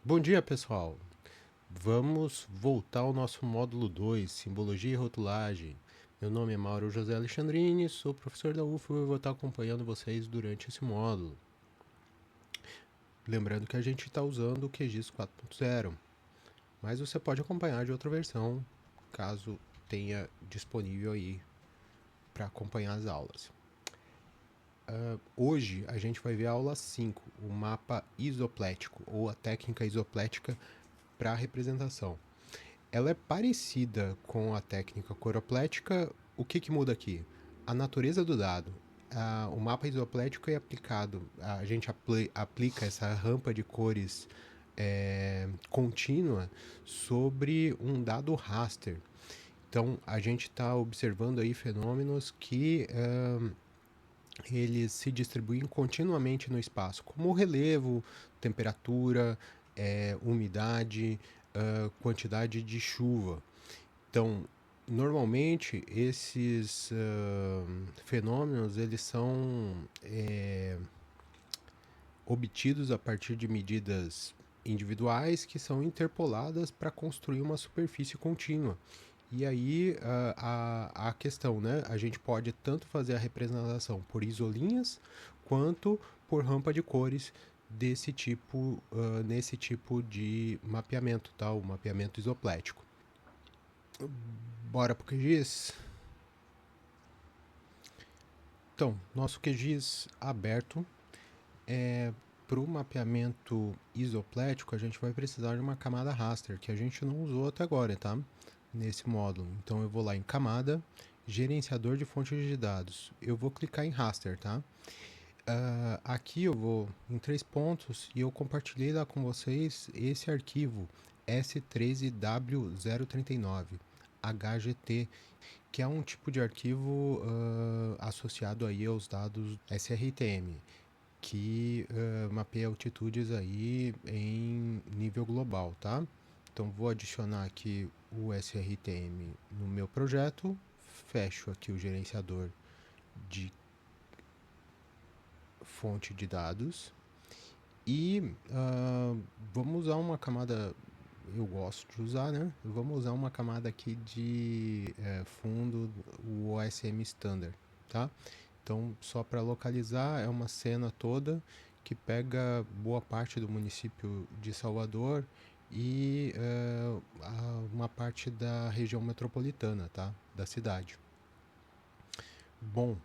Bom dia, pessoal! Vamos voltar ao nosso módulo 2, Simbologia e Rotulagem. Meu nome é Mauro José Alexandrini, sou professor da UFO e vou estar acompanhando vocês durante esse módulo. Lembrando que a gente está usando o QGIS 4.0, mas você pode acompanhar de outra versão, caso tenha disponível aí para acompanhar as aulas. Hoje a gente vai ver a aula 5, o mapa isoplético, ou a técnica isoplética para representação. Ela é parecida com a técnica coroplética. O que muda aqui? A natureza do dado. O mapa isoplético é aplicado, a gente aplica essa rampa de cores contínua sobre um dado raster. Então, a gente está observando aí fenômenos que eles se distribuem continuamente no espaço, como o relevo, temperatura, umidade, quantidade de chuva. Então, normalmente esses fenômenos eles são obtidos a partir de medidas individuais que são interpoladas para construir uma superfície contínua. E aí a questão, né? A gente pode tanto fazer a representação por isolinhas quanto por rampa de cores desse tipo, nesse tipo de mapeamento, tá? O mapeamento isoplético. Bora pro QGIS? Então, nosso QGIS aberto para o mapeamento isoplético, a gente vai precisar de uma camada raster, que a gente não usou até agora, tá? Nesse módulo. Então eu vou lá em camada, gerenciador de fontes de dados. Eu vou clicar em raster, tá? Aqui eu vou em 3 pontos e eu compartilhei lá com vocês esse arquivo S13W039 HGT, que é um tipo de arquivo associado aí aos dados SRTM, que mapeia altitudes aí em nível global, tá? Então vou adicionar aqui o SRTM no meu projeto, fecho aqui o gerenciador de fonte de dados e vamos usar uma camada, eu gosto de usar, né? Vamos usar uma camada aqui de fundo, o OSM Standard, tá? Então, só para localizar, é uma cena toda que pega boa parte do município de Salvador e uma parte da região metropolitana, tá? Da cidade. Bom,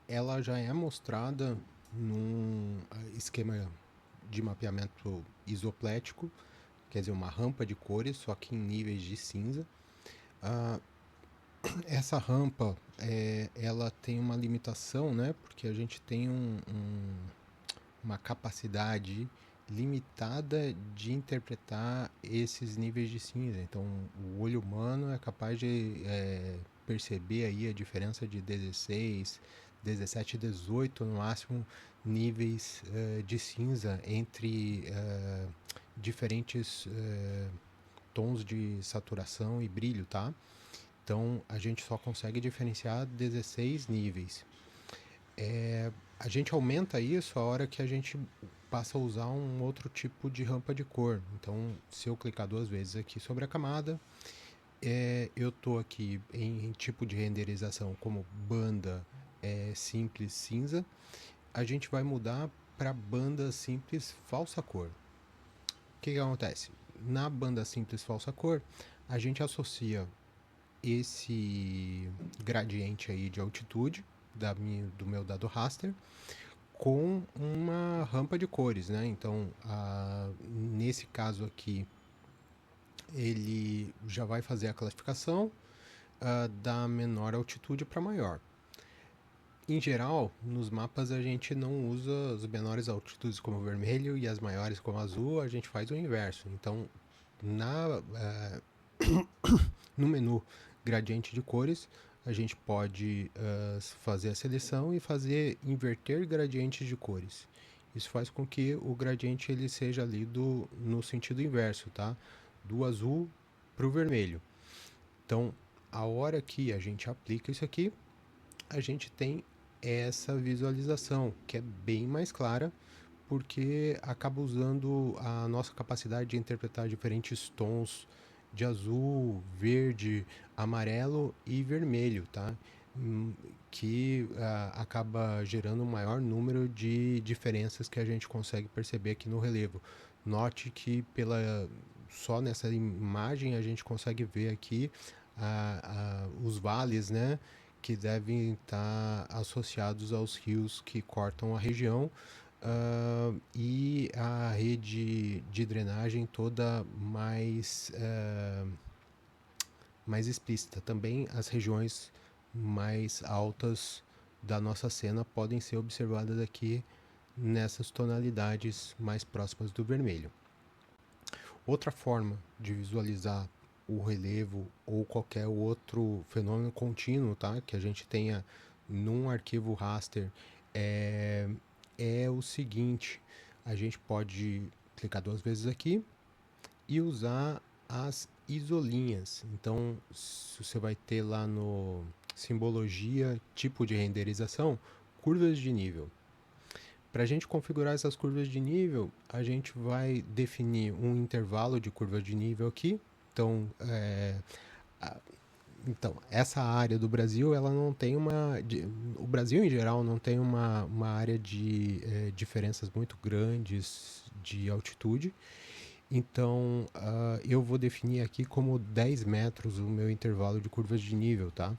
ela já é mostrada num esquema de mapeamento isoplético, quer dizer, uma rampa de cores, só que em níveis de cinza. Essa rampa, ela tem uma limitação, né? Porque a gente tem uma capacidade limitada de interpretar esses níveis de cinza. Então, o olho humano é capaz de perceber aí a diferença de 16, 17, 18 no máximo níveis de cinza entre diferentes tons de saturação e brilho, tá? Então a gente só consegue diferenciar 16 níveis. A gente aumenta isso a hora que a gente passa a usar um outro tipo de rampa de cor. Então, se eu clicar 2 vezes aqui sobre a camada, eu estou aqui em tipo de renderização como banda simples cinza. A gente vai mudar para banda simples falsa cor. O que acontece? Na banda simples falsa cor, a gente associa esse gradiente aí de altitude do meu dado raster com uma rampa de cores, né? Então, nesse caso aqui, ele já vai fazer a classificação da menor altitude para maior. Em geral, nos mapas a gente não usa as menores altitudes como vermelho e as maiores como azul, a gente faz o inverso. Então, no menu gradiente de cores, a gente pode fazer a seleção e fazer inverter gradientes de cores. Isso faz com que o gradiente ele seja lido no sentido inverso, tá? Do azul para o vermelho. Então, a hora que a gente aplica isso aqui, a gente tem essa visualização que é bem mais clara, porque acaba usando a nossa capacidade de interpretar diferentes tons de azul, verde, amarelo e vermelho, tá? Hum, Que acaba gerando um maior número de diferenças que a gente consegue perceber aqui no relevo. Note que só nessa imagem a gente consegue ver aqui os vales, né, que devem estar associados aos rios que cortam a região, e a rede de drenagem toda mais explícita. Também as regiões mais altas da nossa cena podem ser observadas aqui nessas tonalidades mais próximas do vermelho. Outra forma de visualizar o relevo ou qualquer outro fenômeno contínuo, tá, que a gente tenha num arquivo raster é o seguinte: a gente pode clicar 2 vezes aqui e usar as isolinhas. Então, se você vai ter lá no simbologia, tipo de renderização, curvas de nível. Para a gente configurar essas curvas de nível, a gente vai definir um intervalo de curvas de nível aqui. Então, essa área do Brasil, ela não tem o Brasil em geral não tem uma área de diferenças muito grandes de altitude. Então, eu vou definir aqui como 10 metros o meu intervalo de curvas de nível, tá?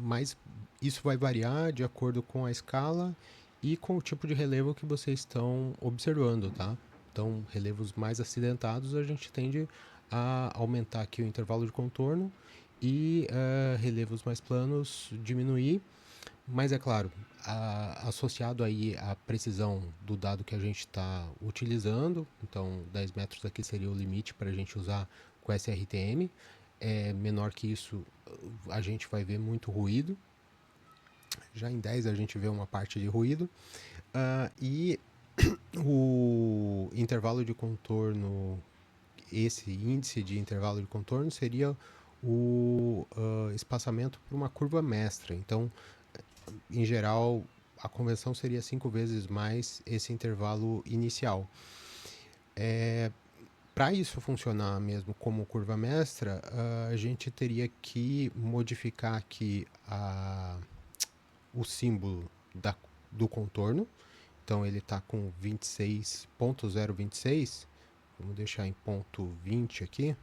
Mas isso vai variar de acordo com a escala e com o tipo de relevo que vocês estão observando, tá? Então, relevos mais acidentados, a gente tende a aumentar aqui o intervalo de contorno e relevos mais planos diminuir. Mas é claro, associado aí à precisão do dado que a gente está utilizando, então 10 metros aqui seria o limite para a gente usar com SRTM. Menor que isso, a gente vai ver muito ruído. Já em 10 a gente vê uma parte de ruído. E o intervalo de contorno, esse índice de intervalo de contorno seria o espaçamento para uma curva mestra. Então, em geral, a convenção seria 5 vezes mais esse intervalo inicial. Para isso funcionar mesmo como curva mestra, a gente teria que modificar aqui o símbolo do contorno. Então ele está com 26.026. Vamos deixar em ponto 20 aqui.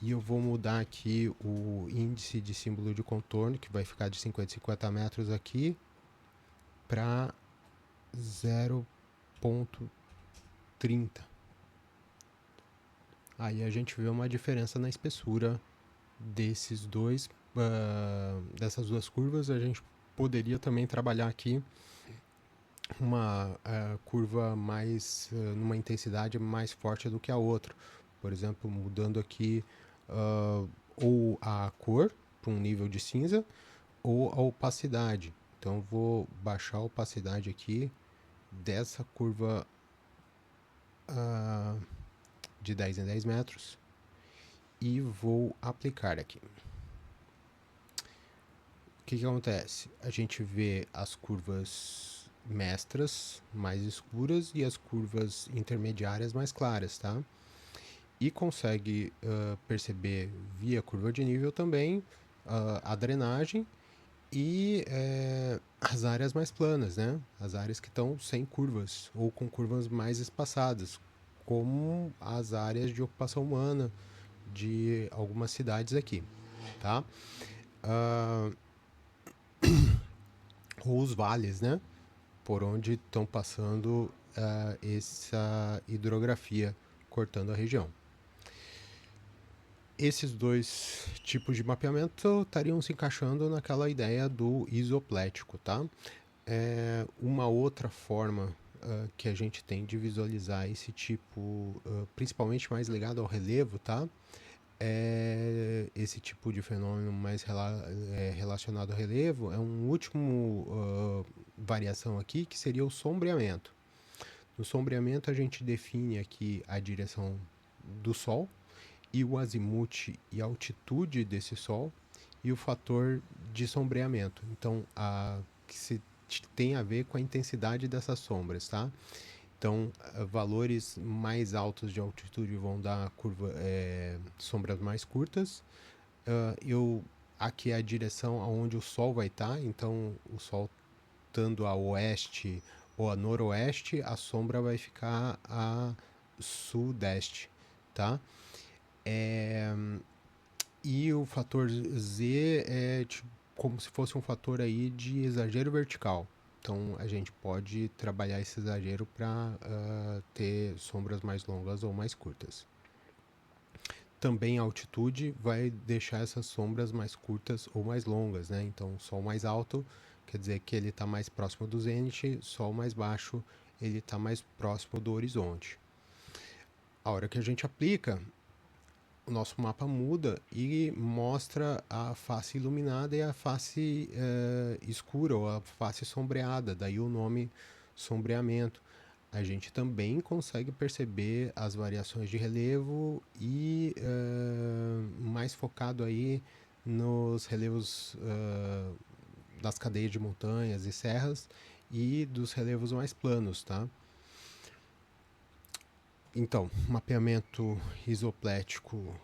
E eu vou mudar aqui o índice de símbolo de contorno, que vai ficar de 50 em 50 metros aqui, para 0.30. Aí a gente vê uma diferença na espessura dessas duas curvas. A gente poderia também trabalhar aqui uma curva mais numa intensidade mais forte do que a outra. Por exemplo, mudando aqui ou a cor para um nível de cinza ou a opacidade. Então vou baixar a opacidade aqui dessa curva de 10 em 10 metros e vou aplicar aqui. O que acontece? A gente vê as curvas mestras mais escuras e as curvas intermediárias mais claras, tá? E consegue perceber via curva de nível também a drenagem e as áreas mais planas, né? As áreas que estão sem curvas ou com curvas mais espaçadas, como as áreas de ocupação humana de algumas cidades aqui, tá? Ou os vales, né? Por onde estão passando essa hidrografia cortando a região. Esses dois tipos de mapeamento estariam se encaixando naquela ideia do isoplético, tá? Uma outra forma que a gente tem de visualizar esse tipo, principalmente mais ligado ao relevo, tá? Esse tipo de fenômeno mais relacionado ao relevo é um último variação aqui, que seria o sombreamento. No sombreamento a gente define aqui a direção do Sol e o azimuth e a altitude desse Sol e o fator de sombreamento. Então, que se tem a ver com a intensidade dessas sombras, tá? Então, valores mais altos de altitude vão dar sombras mais curtas. Aqui é a direção aonde o Sol vai estar, então o Sol estando a oeste ou a noroeste, a sombra vai ficar a sudeste, tá? E o fator Z é tipo, como se fosse um fator aí de exagero vertical. Então a gente pode trabalhar esse exagero para ter sombras mais longas ou mais curtas. Também a altitude vai deixar essas sombras mais curtas ou mais longas, né? Então, sol mais alto quer dizer que ele está mais próximo do zênite, sol mais baixo ele está mais próximo do horizonte. A hora que a gente aplica, o nosso mapa muda e mostra a face iluminada e a face escura ou a face sombreada, daí o nome sombreamento. A gente também consegue perceber as variações de relevo e mais focado aí nos relevos das cadeias de montanhas e serras e dos relevos mais planos, tá? Então, mapeamento isoplético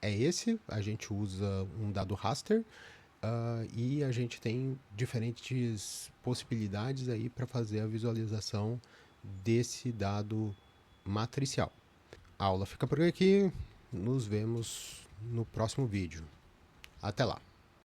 é esse, a gente usa um dado raster e a gente tem diferentes possibilidades aí para fazer a visualização desse dado matricial. A aula fica por aqui, nos vemos no próximo vídeo. Até lá!